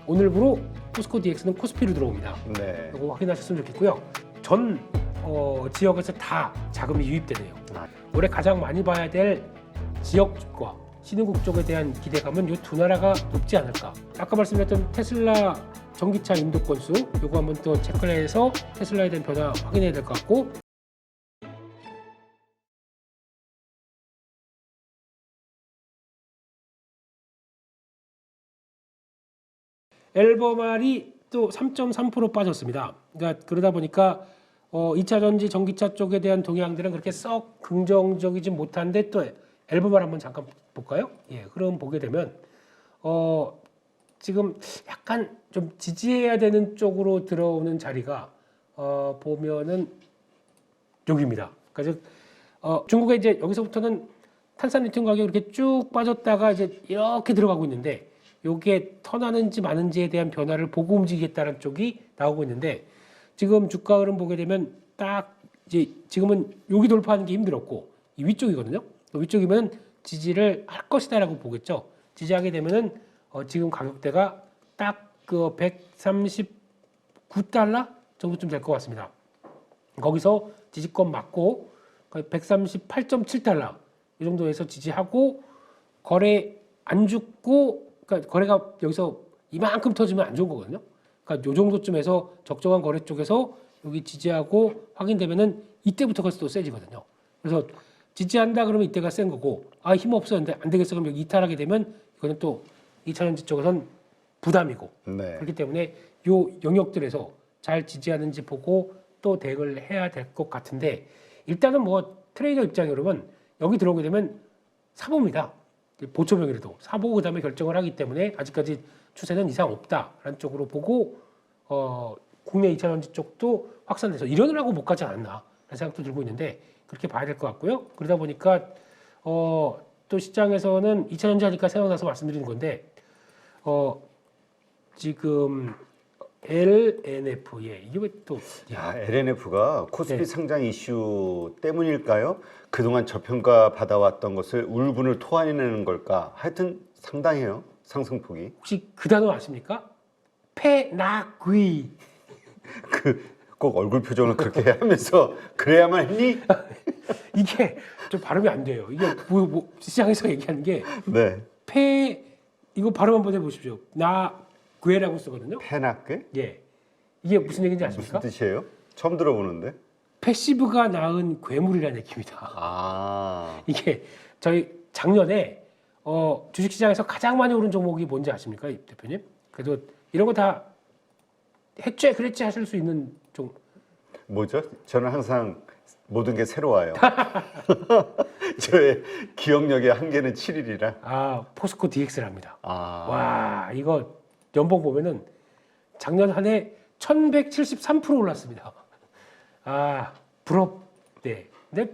오늘부로 포스코 DX는 코스피로 들어옵니다. 네. 이거 확인하셨으면 좋겠고요. 전 지역에서 다 자금이 유입되네요. 올해 가장 많이 봐야 될 지역과 신흥국 쪽에 대한 기대감은 이 두 나라가 높지 않을까. 아까 말씀드렸던 테슬라 전기차 인도 건수 요거 한번 또 체크를 해서 테슬라에 대한 변화 확인해야 될 것 같고, 엘버말이 또 3.3% 빠졌습니다. 그러니까 그러다 보니까 2차 전지 전기차 쪽에 대한 동향들은 그렇게 썩 긍정적이지 못한데, 또 엘버말 한번 잠깐 볼까요? 예, 그럼 보게 되면 지금 약간 좀 지지해야 되는 쪽으로 들어오는 자리가 보면은 여기입니다. 그러니까 즉 중국에 이제 여기서부터는 탄산리튬 가격이 이렇게 쭉 빠졌다가 이제 이렇게 들어가고 있는데, 요게 턴하는지 마는지에 대한 변화를 보고 움직이겠다는 쪽이 나오고 있는데, 지금 주가 흐름 보게 되면 딱 이제 지금은 여기 돌파하는 게 힘들었고 이 위쪽이거든요. 위쪽이면 지지를 할 것이다라고 보겠죠. 지지하게 되면은 지금 가격대가 딱 그 139달러 정도쯤 될 것 같습니다. 거기서 지지권 맞고 138.7달러 이 정도에서 지지하고, 거래 안 죽고, 그러니까 거래가 여기서 이만큼 터지면 안 좋은 거거든요. 그러니까 요 정도쯤에서 적정한 거래 쪽에서 여기 지지하고 확인되면은 이때부터가 또 세지거든요. 그래서 지지한다 그러면 이때가 센 거고, 아 힘 없었는데 안 되겠어 그럼 여기 이탈하게 되면 이거는 또 2차전지 쪽에선 부담이고. 네. 그렇기 때문에 요 영역들에서 잘 지지하는지 보고 또 대응을 해야 될 것 같은데, 일단은 뭐 트레이더 입장으로는 여기 들어오게 되면 사봅니다. 보초병이라도 사보고 그다음에 결정을 하기 때문에 아직까지 추세는 이상 없다라는 쪽으로 보고, 국내 2차전지 쪽도 확산돼서 이러느라고 못 가지 않았나 라는 생각도 들고 있는데, 그렇게 봐야 될 것 같고요. 그러다 보니까 또 시장에서는 2차전지 하니까 생각나서 말씀드리는 건데, 지금 LNF, 이게 왜 또 LNF가 코스피 네. 상장 이슈 때문일까요? 그동안 저평가 받아왔던 것을 울분을 토해내는 걸까? 하여튼 상당해요, 상승폭이. 혹시 그 단어 아십니까? 페나귀. 꼭 얼굴 표정을 그렇게 하면서 그래야만 했니? 이게 좀 발음이 안 돼요. 이게 뭐 시장에서 얘기하는 게 네. 이거 발음 한번 해보십시오. 나괴라고 쓰거든요. 페나크? 예, 이게 무슨 얘기인지 아십니까? 무슨 뜻이에요? 처음 들어보는데. 패시브가 낳은 괴물이라는 얘기입니다. 아, 이게 저희 작년에 주식시장에서 가장 많이 오른 종목이 뭔지 아십니까, 이 대표님? 그래도 이런 거 다 했지 그랬지 하실 수 있는 종. 뭐죠? 저는 항상 모든 게 새로워요. 저의 기억력의 한계는 7일이라. 포스코 DX랍니다. 아, 와, 이거 연봉 보면은 작년 한 해 1173% 올랐습니다. 부럽. 네. 근데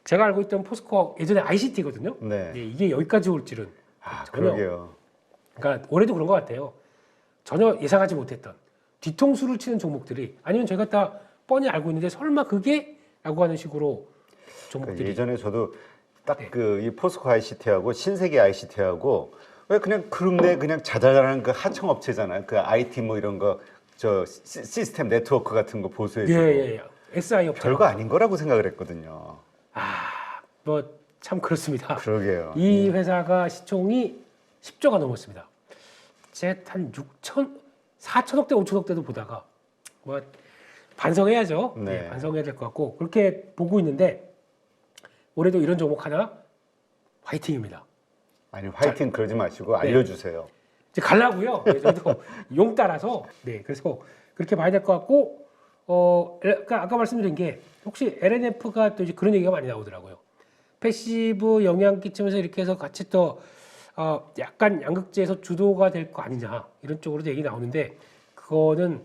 제가 알고 있던 포스코 예전에 ICT거든요. 네. 이게 여기까지 올 줄은 전혀. 그러게요. 그러니까 올해도 그런 것 같아요. 전혀 예상하지 못했던 뒤통수를 치는 종목들이, 아니면 저희가 다 뻔히 알고 있는데 설마 그게? 라고 하는 식으로 종목들이. 예전에 저도 딱 네. 이 포스코 ICT하고 신세계 ICT하고 왜 그냥 그룹 내 그냥 자잘한 그 하청 업체잖아요. 그 IT 뭐 이런 거 저 시스템 네트워크 같은 거 보수해주고 예. SI 업체. 별거 아닌 거라고 생각을 했거든요. 뭐 참 그렇습니다. 그러게요. 이 회사가 시총이 10조가 넘었습니다. 제 한 4천억대, 5천억대도 보다가 뭐 반성해야죠. 네. 반성해야 될 것 같고, 그렇게 보고 있는데 올해도 이런 종목 하나 화이팅입니다. 아니 화이팅 그러지 마시고 알려주세요. 이제 가려고요. 저도 용 따라서. 그래서 그렇게 봐야 될 것 같고, 아까 말씀드린 게 혹시 LNF가 또 이제 그런 얘기가 많이 나오더라고요. 패시브 영향 끼치면서 이렇게 해서 같이 또 약간 양극재에서 주도가 될 거 아니냐 이런 쪽으로도 얘기 나오는데, 그거는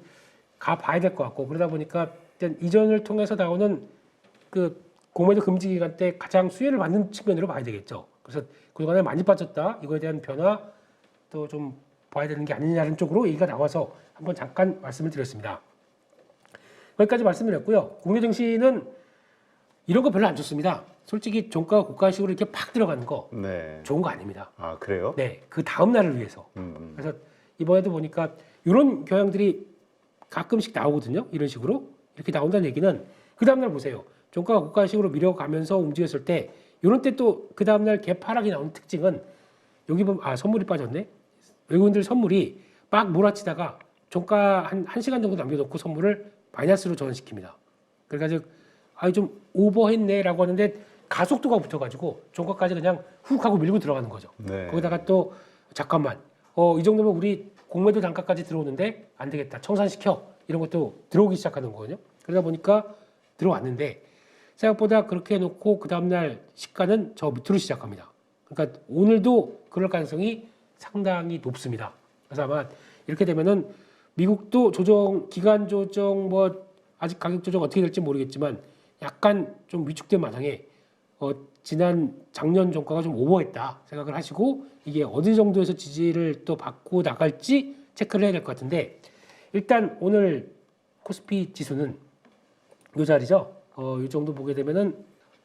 가 봐야 될 것 같고, 그러다 보니까 일단 이전을 통해서 나오는 그 공매도 금지 기간 때 가장 수혜를 받는 측면으로 봐야 되겠죠. 그래서 그동안에 많이 빠졌다, 이거에 대한 변화 또 좀 봐야 되는 게 아니냐는 쪽으로 얘기가 나와서 한번 잠깐 말씀을 드렸습니다. 거기까지 말씀드렸고요. 국내 증시는 이런 거 별로 안 좋습니다. 솔직히 종가 고가식으로 이렇게 팍 들어가는 거 네. 좋은 거 아닙니다. 그래요? 네, 그 다음 날을 위해서. 그래서 이번에도 보니까 이런 경향들이 가끔씩 나오거든요. 이런 식으로 이렇게 나온다는 얘기는 그 다음날 보세요. 종가가 고가식으로 밀어가면서 움직였을 때 이런 때 또 그 다음날 개파락이 나오는 특징은 여기 보면 선물이 빠졌네. 외국인들 선물이 막 몰아치다가 종가 한 1시간 정도 남겨놓고 선물을 마이너스로 전환시킵니다. 그래가지고 좀 오버했네라고 하는데 가속도가 붙어가지고 종가까지 그냥 훅 하고 밀고 들어가는 거죠. 네. 거기다가 또 잠깐만 이 정도면 우리 공매도 단가까지 들어오는데 안 되겠다. 청산시켜. 이런 것도 들어오기 시작하는 거거든요. 그러다 보니까 들어왔는데 생각보다 그렇게 해놓고 그 다음날 시가는 저 밑으로 시작합니다. 그러니까 오늘도 그럴 가능성이 상당히 높습니다. 그래서 아마 이렇게 되면은 미국도 기간 조정 아직 가격 조정 어떻게 될지 모르겠지만 약간 좀 위축된 마당에 지난 작년 종가가 좀 오버했다 생각을 하시고 이게 어느 정도에서 지지를 또 받고 나갈지 체크를 해야 될 것 같은데 일단 오늘 코스피 지수는 이 자리죠. 이 정도 보게 되면은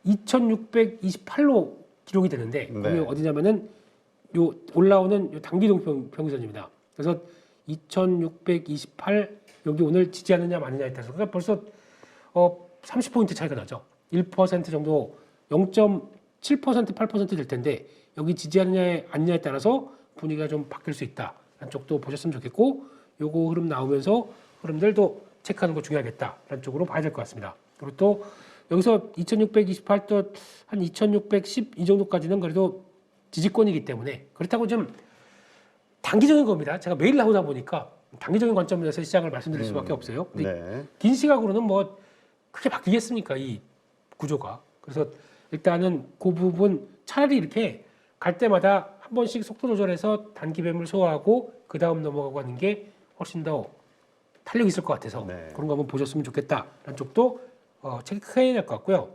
2,628로 기록이 되는데 네. 거기 어디냐면은 요 올라오는 요 단기동 평균선입니다. 그래서 2,628 여기 오늘 지지하느냐 마느냐에 따라서 그러니까 벌써 30포인트 차이가 나죠. 1% 정도 0.7% 8% 될 텐데 여기 지지하느냐에 아니냐에 따라서 분위기가 좀 바뀔 수 있다. 라는 쪽도 보셨으면 좋겠고 요거 흐름 나오면서 흐름들도 체크하는 거 중요하겠다라는 쪽으로 봐야 될 것 같습니다. 그리고 또 여기서 2,628 또 한 2,610 이 정도까지는 그래도 지지권이기 때문에 그렇다고 좀 단기적인 겁니다. 제가 매일 나오다 보니까 단기적인 관점에서 시장을 말씀드릴 수밖에 없어요. 근데 네. 긴 시각으로는 뭐 크게 바뀌겠습니까? 이 구조가. 그래서 일단은 그 부분 차라리 이렇게 갈 때마다 한 번씩 속도 조절해서 단기 매물 소화하고 그 다음 넘어가고 하는 게 훨씬 더 탄력이 있을 것 같아서 네. 그런 거 한번 보셨으면 좋겠다라는 쪽도 체크해야 될 것 같고요.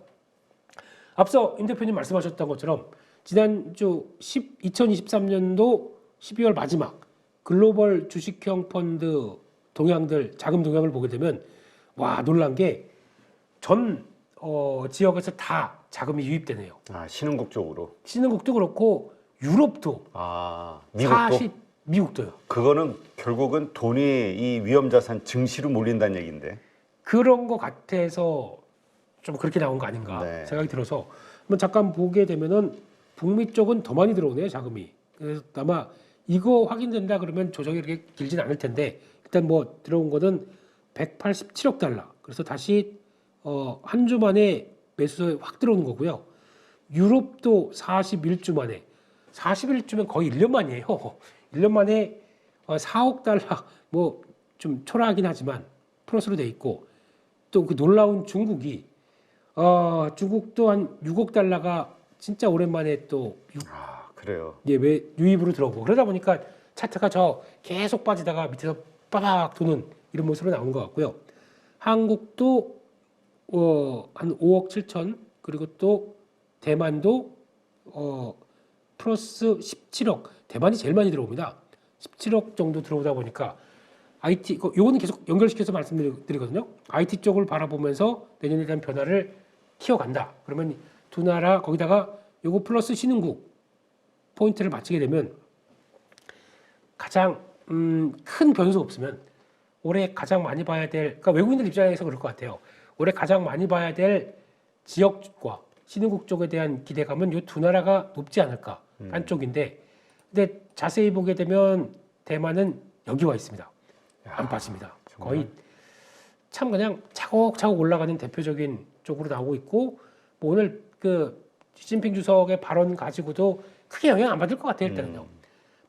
앞서 임 대표님 말씀하셨던 것처럼 지난주 2023년도 12월 마지막 글로벌 주식형 펀드 동향들 자금 동향을 보게 되면 와 놀란 게 전 지역에서 다 자금이 유입되네요. 신흥국 쪽으로. 신흥국도 그렇고 유럽도 미국도. 미국도요. 그거는 결국은 돈이 이 위험자산 증시로 몰린다는 얘기인데. 그런 거 같아서 좀 그렇게 나온 거 아닌가 네. 생각이 들어서 한번 잠깐 보게 되면은 북미 쪽은 더 많이 들어오네요 자금이. 그래서 아마 이거 확인된다 그러면 조정이 이렇게 길진 않을 텐데 일단 뭐 들어온 거는 187억 달러. 그래서 다시 한 주 만에 매수에 확 들어오는 거고요. 유럽도 41주 만에 41주면 거의 1년 만이에요. 1년 만에 4억 달러 뭐 좀 초라하긴 하지만 플러스로 돼 있고 또 그 놀라운 중국이 중국도 한 6억 달러가 진짜 오랜만에 또 그래요. 유입으로 들어오고 그러다 보니까 차트가 계속 빠지다가 밑에서 빠박 도는 이런 모습으로 나온 것 같고요. 한국도 한 5억 7천 그리고 또 대만도 플러스 17억 대만이 제일 많이 들어옵니다. 17억 정도 들어오다 보니까 IT 요거는 계속 연결시켜서 말씀드리거든요. IT 쪽을 바라보면서 내년에 대한 변화를 키워간다. 그러면 두 나라 거기다가 요거 플러스 신흥국 포인트를 맞추게 되면 가장 큰 변수 없으면 올해 가장 많이 봐야 될 그러니까 외국인들 입장에서 그럴 것 같아요. 올해 가장 많이 봐야 될 지역과 신흥국 쪽에 대한 기대감은 이 두 나라가 높지 않을까 한쪽인데 근데 자세히 보게 되면 대만은 여기 와 있습니다. 안 빠집니다. 거의 참 그냥 차곡차곡 올라가는 대표적인 쪽으로 나오고 있고 뭐 오늘 그 시진핑 주석의 발언 가지고도 크게 영향 안 받을 것 같아요. 일단은요.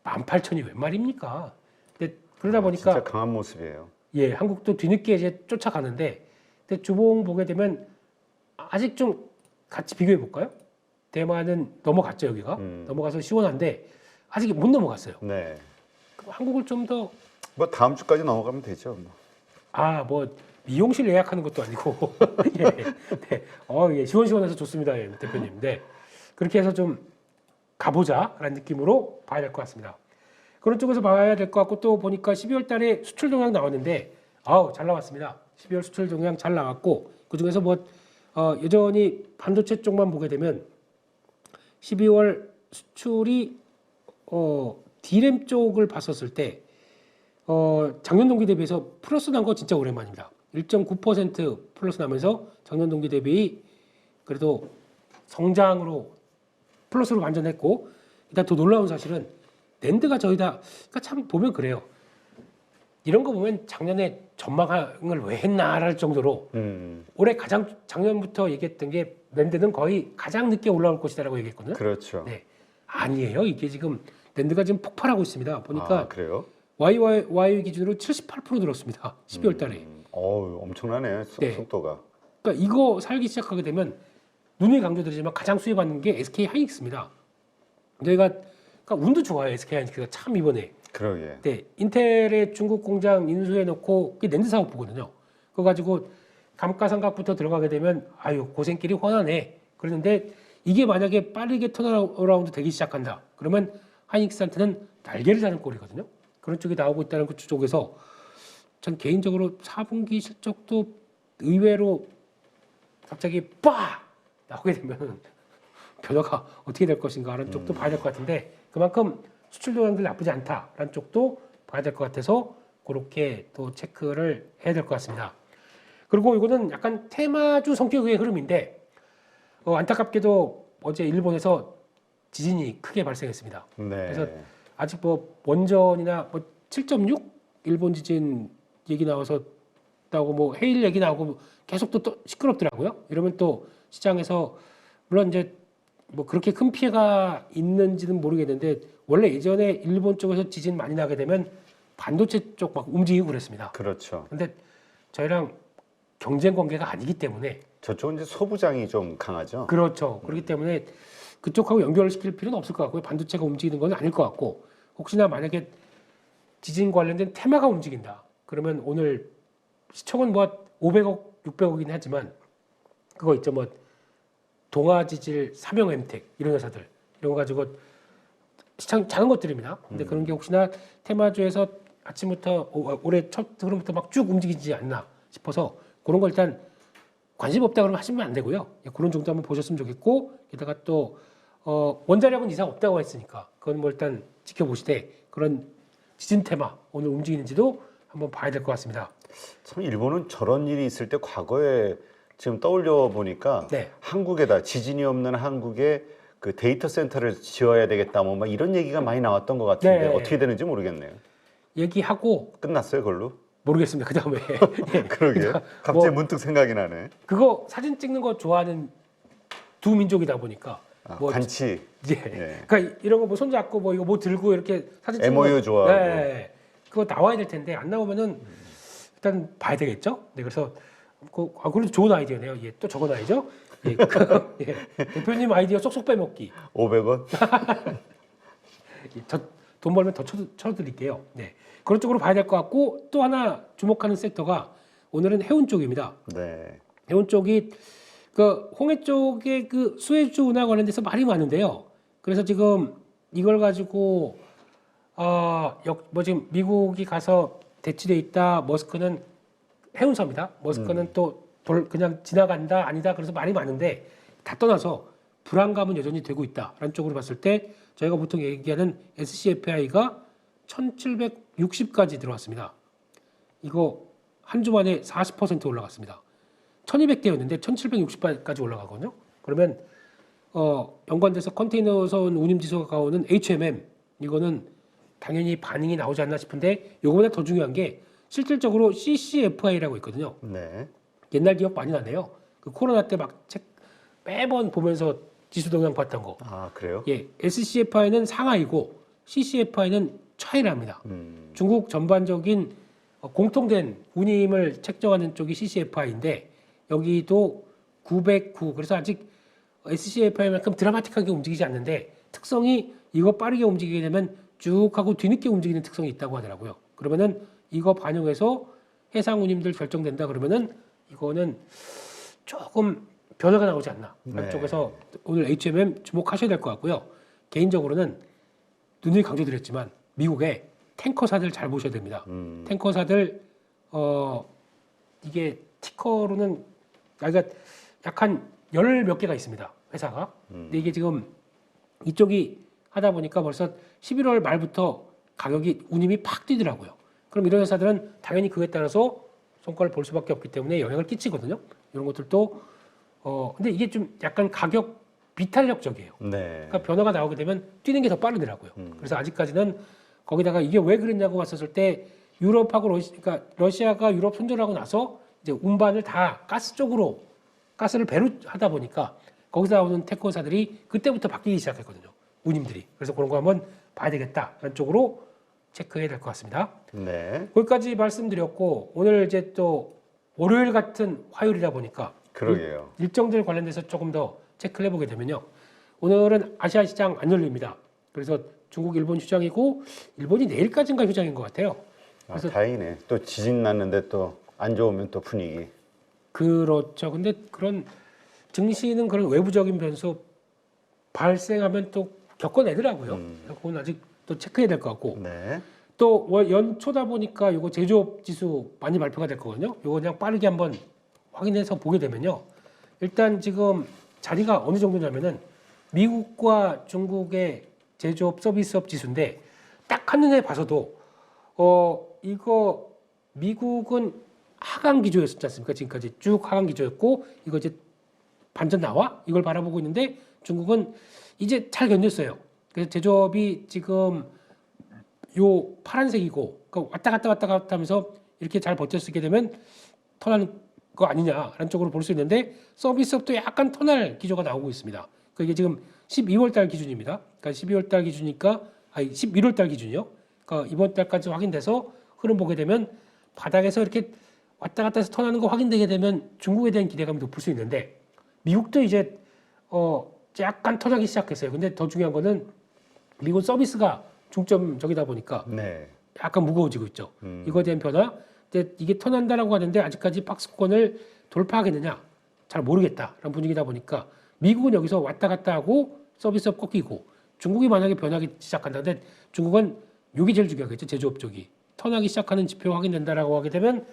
18,000이 웬 말입니까? 근데 그러다 보니까 진짜 강한 모습이에요. 예, 한국도 뒤늦게 이제 쫓아가는데 근데 주봉 보게 되면 아직 좀 같이 비교해 볼까요? 대만은 넘어갔죠 여기가 넘어가서 시원한데 아직 못 넘어갔어요. 네. 그럼 한국을 좀 더 뭐 다음 주까지 넘어가면 되죠. 뭐 미용실 예약하는 것도 아니고 예, 네. 예, 시원시원해서 좋습니다, 예, 대표님. 네, 그렇게 해서 좀 가보자라는 느낌으로 봐야 될 것 같습니다. 그런 쪽에서 봐야 될 것 같고 또 보니까 12월 달에 수출 동향 나왔는데 잘 나왔습니다. 12월 수출 동향 잘 나왔고 그 중에서 여전히 반도체 쪽만 보게 되면 12월 수출이 D램 쪽을 봤었을 때 작년 동기 대비해서 플러스 난 거 진짜 오랜만입니다. 1.9% 플러스 나면서 작년 동기 대비 그래도 성장으로 플러스로 반전했고, 일단 더 놀라운 사실은 낸드가 저희 다 그러니까 참 보면 그래요. 이런 거 보면 작년에 전망을 왜 했나랄 정도로 올해 가장 작년부터 얘기했던 게 낸드는 거의 가장 늦게 올라올 것이다라고 얘기했거든요. 그렇죠. 네, 아니에요. 이게 지금 낸드가 지금 폭발하고 있습니다. 보니까 아, 그래요? YY 기준으로 78% 늘었습니다. 12월 달에. 어우, 엄청나네. 네. 속도가. 그러니까 이거 살기 시작하게 되면 누누이 강조드리지만 가장 수혜받는 게 SK 하이닉스입니다. 저희가 그러니까 운도 좋아요. SK 하이닉스가 참 이번에. 그러게. 네, 인텔의 중국 공장 인수해 놓고 그게 낸드 사업 보거든요. 그거 가지고 감가상각부터 들어가게 되면 아유 고생길이 훤하네. 그러는데 이게 만약에 빠르게 턴어라운드 되기 시작한다. 그러면 하이닉스한테는 날개를 다는 꼴이거든요. 그런 쪽이 나오고 있다는 그 쪽에서 전 개인적으로 4분기 실적도 의외로 갑자기 빡 나오게 되면 변화가 어떻게 될 것인가 하는 쪽도 봐야 될 것 같은데 그만큼 수출 동향들 나쁘지 않다라는 쪽도 봐야 될 것 같아서 그렇게 또 체크를 해야 될 것 같습니다. 그리고 이거는 약간 테마주 성격의 흐름인데 안타깝게도 어제 일본에서 지진이 크게 발생했습니다. 네. 그래서 아직 뭐 원전이나 뭐 7.6 일본 지진 얘기 나와서 뭐 해일 얘기 나오고 계속 또 시끄럽더라고요. 이러면 또 시장에서 물론 이제 뭐 그렇게 큰 피해가 있는지는 모르겠는데 원래 예전에 일본 쪽에서 지진 많이 나게 되면 반도체 쪽 막 움직이고 그랬습니다. 그렇죠. 근데 저희랑 경쟁 관계가 아니기 때문에 저쪽은 이제 소부장이 좀 강하죠. 그렇죠. 그렇기 때문에 그쪽하고 연결을 시킬 필요는 없을 것 같고요. 반도체가 움직이는 건 아닐 것 같고 혹시나 만약에 지진 관련된 테마가 움직인다. 그러면 오늘 시총은 뭐 500억, 600억이긴 하지만 그거 있죠. 뭐 동아지질, 삼형엠텍 이런 회사들 이런 거 가지고 시장 작은 것들입니다. 근데 그런 게 혹시나 테마주에서 아침부터 올해 첫 흐름부터 막 쭉 움직이지 않나 싶어서 그런 거 일단 관심 없다 그러면 하시면 안 되고요. 그런 정도 한번 보셨으면 좋겠고 게다가 또 원자력은 이상 없다고 했으니까 그건 뭐 일단 지켜보시되 그런 지진 테마 오늘 움직이는지도 한번 봐야 될 것 같습니다. 참 일본은 저런 일이 있을 때 과거에 지금 떠올려 보니까 네. 한국에다 지진이 없는 한국에 그 데이터 센터를 지어야 되겠다 뭐 막 이런 얘기가 많이 나왔던 것 같은데 네. 어떻게 되는지 모르겠네요. 얘기하고 끝났어요, 그걸로? 모르겠습니다. 그 다음에 그러게. 갑자기 문득 생각이 나네. 그거 사진 찍는 거 좋아하는 두 민족이다 보니까 뭐 간치. 예. 네. 그러니까 이런 거 뭐 손잡고 뭐 이거 뭐 들고 이렇게 사진 찍는 MOU 거 좋아하고. 네. 그거 나와야 될 텐데 안 나오면은 일단 봐야 되겠죠. 네, 그래서 그래도 좋은 아이디어네요. 예, 또 적어놔야죠. 예, 예. 대표님 아이디어 쏙쏙 빼먹기. 500원? 돈 벌면 더 쳐드릴게요. 네, 그런 쪽으로 봐야 될 것 같고 또 하나 주목하는 섹터가 오늘은 해운 쪽입니다. 네. 해운 쪽이 그 홍해 쪽에 그 수에즈 운하 관련돼서 말이 많은데요. 그래서 지금 이걸 가지고 뭐 지금 미국이 가서 대치돼 있다. 머스크는 해운사입니다. 머스크는 또 그냥 지나간다 아니다. 그래서 말이 많은데 다 떠나서 불안감은 여전히 되고 있다라는 쪽으로 봤을 때 저희가 보통 얘기하는 SCFI가 1760까지 들어왔습니다. 이거 한 주 만에 40% 올라갔습니다. 1200대였는데 1760까지 올라가거든요. 그러면 연관돼서 컨테이너선 운임지수가 오는 HMM 이거는 당연히 반응이 나오지 않나 싶은데 이거보다 더 중요한 게 실질적으로 CCFI라고 있거든요. 네. 옛날 기억 많이 나네요. 그 코로나 때 막 책 매번 보면서 지수 동향 봤던 거. 아, 그래요? 예, SCFI는 상하이고 CCFI는 차이랍니다. 중국 전반적인 공통된 운임을 책정하는 쪽이 CCFI인데 여기도 909. 그래서 아직 SCFI만큼 드라마틱하게 움직이지 않는데 특성이 이거 빠르게 움직이게 되면 쭉 하고 뒤늦게 움직이는 특성이 있다고 하더라고요. 그러면은 이거 반영해서 해상 운임들 결정된다 그러면은 이거는 조금 변화가 나오지 않나. 네. 쪽에서 오늘 HMM 주목하셔야 될 것 같고요. 개인적으로는 누누이 강조드렸지만 미국의 탱커사들 잘 보셔야 됩니다. 탱커사들 이게 티커로는 그러니까 약한 10몇 개가 있습니다. 회사가. 근데 이게 지금 이쪽이 하다 보니까 벌써 11월 말부터 가격이 운임이 팍 뛰더라고요. 그럼 이런 회사들은 당연히 그에 따라서 성과를 볼 수밖에 없기 때문에 영향을 끼치거든요. 이런 것들도 근데 이게 좀 약간 가격 비탄력적이에요. 네. 그러니까 변화가 나오게 되면 뛰는 게 더 빠르더라고요. 그래서 아직까지는 거기다가 이게 왜 그랬냐고 봤었을 때 유럽하고 그러니까 러시아가 유럽 선전하고 나서 이제 운반을 다 가스 쪽으로 가스를 배로 하다 보니까 거기서 나오는 태권사들이 그때부터 바뀌기 시작했거든요. 운임들이. 그래서 그런 거 한번 봐야 되겠다라는 쪽으로 체크해야 될 것 같습니다. 네. 거기까지 말씀드렸고 오늘 이제 또 월요일 같은 화요일이다 보니까 그러게요. 일정들 관련돼서 조금 더 체크를 해보게 되면요. 오늘은 아시아 시장 안 열립니다. 그래서 중국, 일본 휴장이고 일본이 내일까지인가 휴장인 것 같아요. 그래서 다행이네. 또 지진 났는데 또 안 좋으면 또 분위기. 그렇죠. 근데 그런 증시는 그런 외부적인 변수 발생하면 또 겪어내더라고요. 그건 아직 또 체크해야 될 것 같고 네. 또 연초다 보니까 이거 제조업 지수 많이 발표가 될 거거든요. 이거 그냥 빠르게 한번 확인해서 보게 되면요. 일단 지금 자리가 어느 정도냐면은 미국과 중국의 제조업 서비스업 지수인데 딱 한눈에 봐서도 이거 미국은 하강 기조였었지 않습니까? 지금까지 쭉 하강 기조였고 이거 이제 반전 나와 이걸 바라보고 있는데 중국은 이제 잘 견뎠어요. 그래서 제조업이 지금 요 파란색이고 그러니까 왔다 갔다 하면서 이렇게 잘 버텼게 되면 턴하는 거 아니냐라는 쪽으로 볼 수 있는데 서비스업도 약간 턴할 기조가 나오고 있습니다. 그러니까 이게 지금 12월 달 기준입니다. 그러니까 12월 달 기준이니까 11월 달 기준이요. 그러니까 이번 달까지 확인돼서 흐름 보게 되면 바닥에서 이렇게 왔다 갔다 해서 턴하는 거 확인되게 되면 중국에 대한 기대감이 높을 수 있는데 미국도 이제 약간 턴하기 시작했어요. 근데 더 중요한 거는 미국 서비스가 중점적이다 보니까 네. 약간 무거워지고 있죠. 이거에 대한 변화. 근데 이게 턴한다라고 하는데 아직까지 박스권을 돌파하겠느냐 잘 모르겠다라는 분위기다 보니까 미국은 여기서 왔다 갔다 하고 서비스업 꺾이고 중국이 만약에 변하기 시작한다. 근데 중국은 이게 제일 중요하겠죠. 제조업 쪽이. 턴하기 시작하는 지표 확인된다라고 하게 되면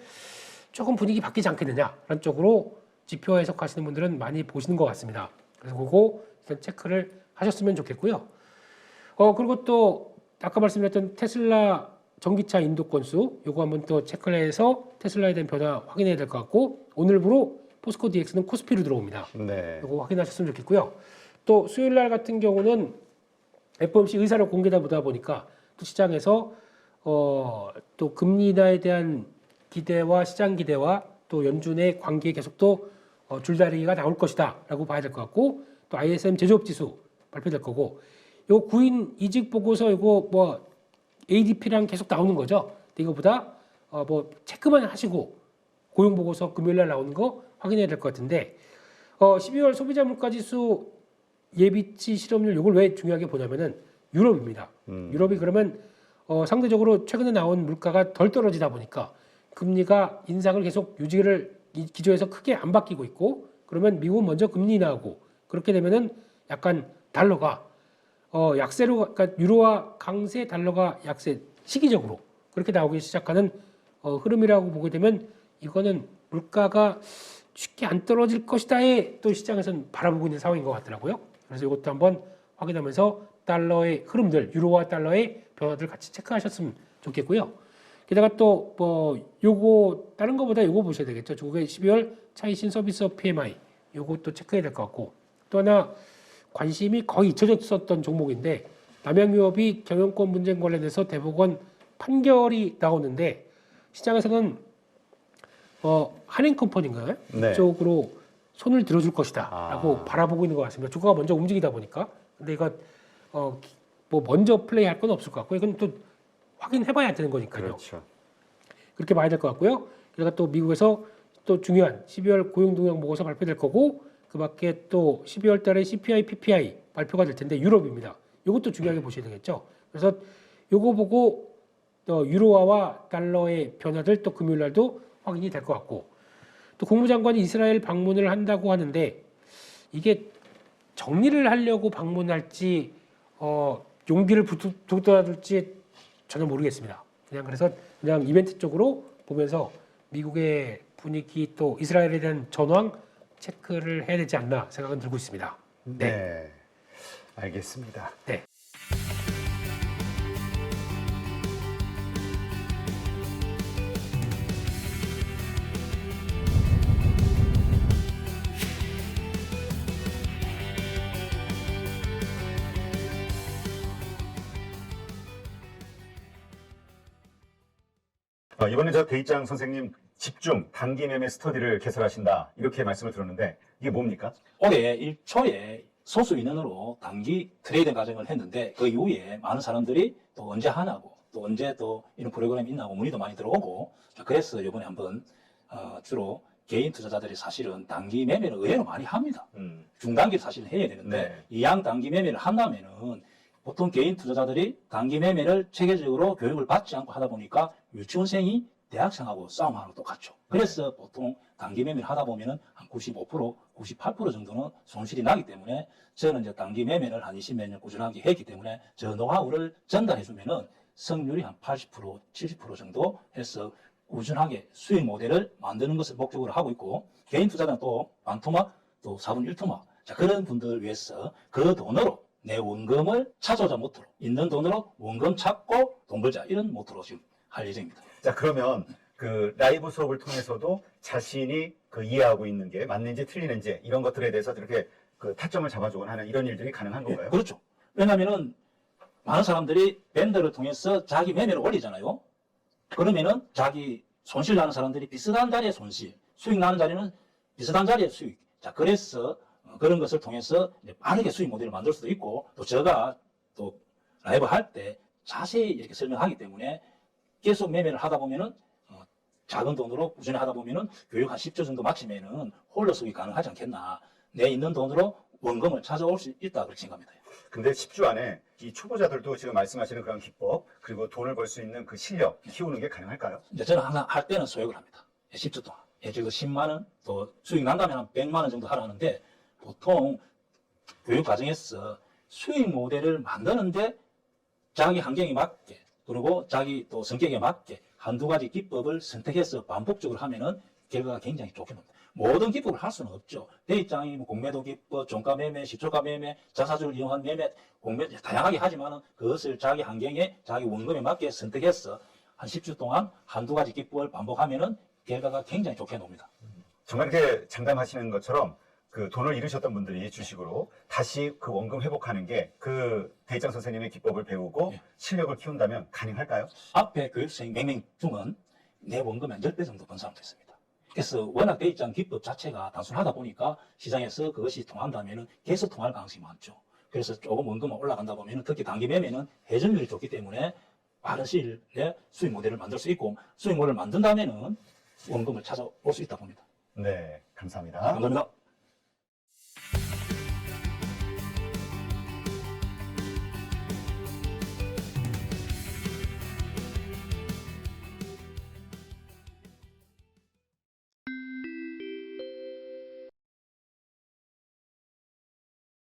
조금 분위기 바뀌지 않겠느냐라는 쪽으로 지표 해석하시는 분들은 많이 보시는 것 같습니다. 그래서 그거 일단 체크를 하셨으면 좋겠고요. 그리고 또 아까 말씀드렸던 테슬라 전기차 인도 건수 요거 한번 또 체크를 해서 테슬라에 대한 변화 확인해야 될 것 같고 오늘부로 포스코 DX는 코스피로 들어옵니다. 네. 요거 확인하셨으면 좋겠고요. 또 수요일 날 같은 경우는 FOMC 의사를 공개다 보다 보니까 또 시장에서 또 금리 인하에 대한 기대와 시장 기대와 또 연준의 관계 계속 또 줄다리기가 나올 것이다라고 봐야 될 것 같고 또 ISM 제조업 지수 발표될 거고 요 구인 이직 보고서 이거 뭐 ADP랑 계속 나오는 거죠. 근데 이거보다 뭐 체크만 하시고 고용 보고서 금요일 날 나오는 거 확인해야 될 것 같은데 12월 소비자 물가 지수 예비치 실업률 이걸 왜 중요하게 보냐면은 유럽입니다. 유럽이 그러면 상대적으로 최근에 나온 물가가 덜 떨어지다 보니까 금리가 인상을 계속 유지를 이 기조에서 크게 안 바뀌고 있고 그러면 미국은 먼저 금리 인하하고 그렇게 되면은 약간 달러가 약세로 그러니까 유로화 강세 달러가 약세 시기적으로 그렇게 나오기 시작하는 흐름이라고 보게 되면 이거는 물가가 쉽게 안 떨어질 것이다에 또 시장에서는 바라보고 있는 상황인 것 같더라고요. 그래서 이것도 한번 확인하면서 달러의 흐름들, 유로와 달러의 변화들 같이 체크하셨으면 좋겠고요. 게다가 또 뭐 요거 다른 거보다 요거 보셔야 되겠죠. 중국의 12월 차이신 서비스업 PMI 요것도 체크해야 될 것 같고 또 하나 관심이 거의 잊혀졌었던 종목인데 남양유업이 경영권 문제 관련해서 대법원 판결이 나오는데 시장에서는 한인컴퍼니인가요? 네. 이쪽으로 손을 들어줄 것이다라고 바라보고 있는 것 같습니다. 주가가 먼저 움직이다 보니까 근데 이거 뭐 먼저 플레이할 건 없을 것 같고 이건 또 확인해봐야 되는 거니까요. 그렇죠. 그렇게 봐야 될 것 같고요. 그러니까 또 미국에서 또 중요한 12월 고용동향 보고서 발표될 거고 그밖에 또 12월 달에 CPI, PPI 발표가 될 텐데 유럽입니다. 이것도 중요하게 보셔야 되겠죠. 그래서 요거 보고 유로화와 달러의 변화들 또 금요일 날도 확인이 될 것 같고 또 국무장관이 이스라엘 방문을 한다고 하는데 이게 정리를 하려고 방문할지 용기를 북돋아줄지 전혀 모르겠습니다. 그래서 그냥 이벤트 쪽으로 보면서 미국의 분위기 또 이스라엘에 대한 전황 체크를 해야 되지 않나 생각은 들고 있습니다. 네. 알겠습니다. 네. 이번에 저 대입장 선생님 집중 단기 매매 스터디를 개설하신다 이렇게 말씀을 들었는데 이게 뭡니까? 올해 1초에 소수 인원으로 단기 트레이딩 과정을 했는데 그 이후에 많은 사람들이 또 언제 하냐고 또 언제 또 이런 프로그램이 있나고 문의도 많이 들어오고 그래서 이번에 한번 주로 개인 투자자들이 사실은 단기 매매를 의외로 많이 합니다. 중단기를 사실 해야 되는데 네. 이양 단기 매매를 한다면은 보통 개인 투자자들이 단기 매매를 체계적으로 교육을 받지 않고 하다 보니까 유치원생이 대학생하고 싸움하는 거 똑같죠. 그래서 보통 단기 매매를 하다 보면은 한 95%, 98% 정도는 손실이 나기 때문에 저는 이제 단기 매매를 한 20몇 년 꾸준하게 했기 때문에 저 노하우를 전달해 주면은 성률이 한 80%, 70% 정도 해서 꾸준하게 수익 모델을 만드는 것을 목적으로 하고 있고 개인 투자자는 또 반토막, 또 4분 1토막 자, 그런 분들을 위해서 그 돈으로 내 원금을 찾아오자 모토로 있는 돈으로 원금 찾고 돈 벌자 이런 모토로 지금 할 예정입니다. 자, 그러면 그 라이브 수업을 통해서도 자신이 그 이해하고 있는 게 맞는지 틀리는지 이런 것들에 대해서 이렇게 그 타점을 잡아주거나 하는 이런 일들이 가능한 건가요? 그렇죠. 왜냐하면은 많은 사람들이 밴더를 통해서 자기 매매를 올리잖아요. 그러면은 자기 손실 나는 사람들이 비슷한 자리의 손실, 수익 나는 자리는 비슷한 자리의 수익. 자, 그래서 그런 것을 통해서 이제 빠르게 수익 모델을 만들 수도 있고 또 제가 또 라이브 할 때 자세히 이렇게 설명하기 때문에 계속 매매를 하다 보면은 작은 돈으로 꾸준히 하다 보면은 교육 한 10조 정도 마치면은 홀로 수익이 가능하지 않겠나. 내 있는 돈으로 원금을 찾아올 수 있다 그렇게 생각합니다. 근데 10주 안에 이 초보자들도 지금 말씀하시는 그런 기법 그리고 돈을 벌 수 있는 그 실력 키우는 게 가능할까요? 이제 저는 항상 할 때는 소액을 합니다. 10주 동안. 예를 들어 10만 원, 또 수익 난다면 한 100만 원 정도 하라는데 보통 교육 과정에서 수익 모델을 만드는데 자기 환경에 맞게 그리고 자기 또 성격에 맞게 한두 가지 기법을 선택해서 반복적으로 하면은 결과가 굉장히 좋게 나옵니다. 모든 기법을 할 수는 없죠. 대입장이 뭐 공매도 기법, 종가 매매, 시초가 매매, 자사주를 이용한 매매, 공매 다양하게 하지만은 그것을 자기 환경에 자기 원금에 맞게 선택해서 한 10주 동안 한두 가지 기법을 반복하면은 결과가 굉장히 좋게 나옵니다. 정말 이렇게 장담하시는 것처럼 그 돈을 잃으셨던 분들이 주식으로 다시 그 원금 회복하는 게 그 대입장 선생님의 기법을 배우고 예. 실력을 키운다면 가능할까요? 앞에 교육생 몇 명 중은 내 원금 한 10배 정도 번 사람도 있습니다. 그래서 워낙 대입장 기법 자체가 단순하다 보니까 시장에서 그것이 통한다면 계속 통할 가능성이 많죠. 그래서 조금 원금만 올라간다 보면 특히 단기 매매는 회전율이 좋기 때문에 빠른 시일 내에 수익 모델을 만들 수 있고 수익 모델을 만든다면 원금을 찾아올 수 있다 봅니다. 네, 감사합니다. 감사합니다.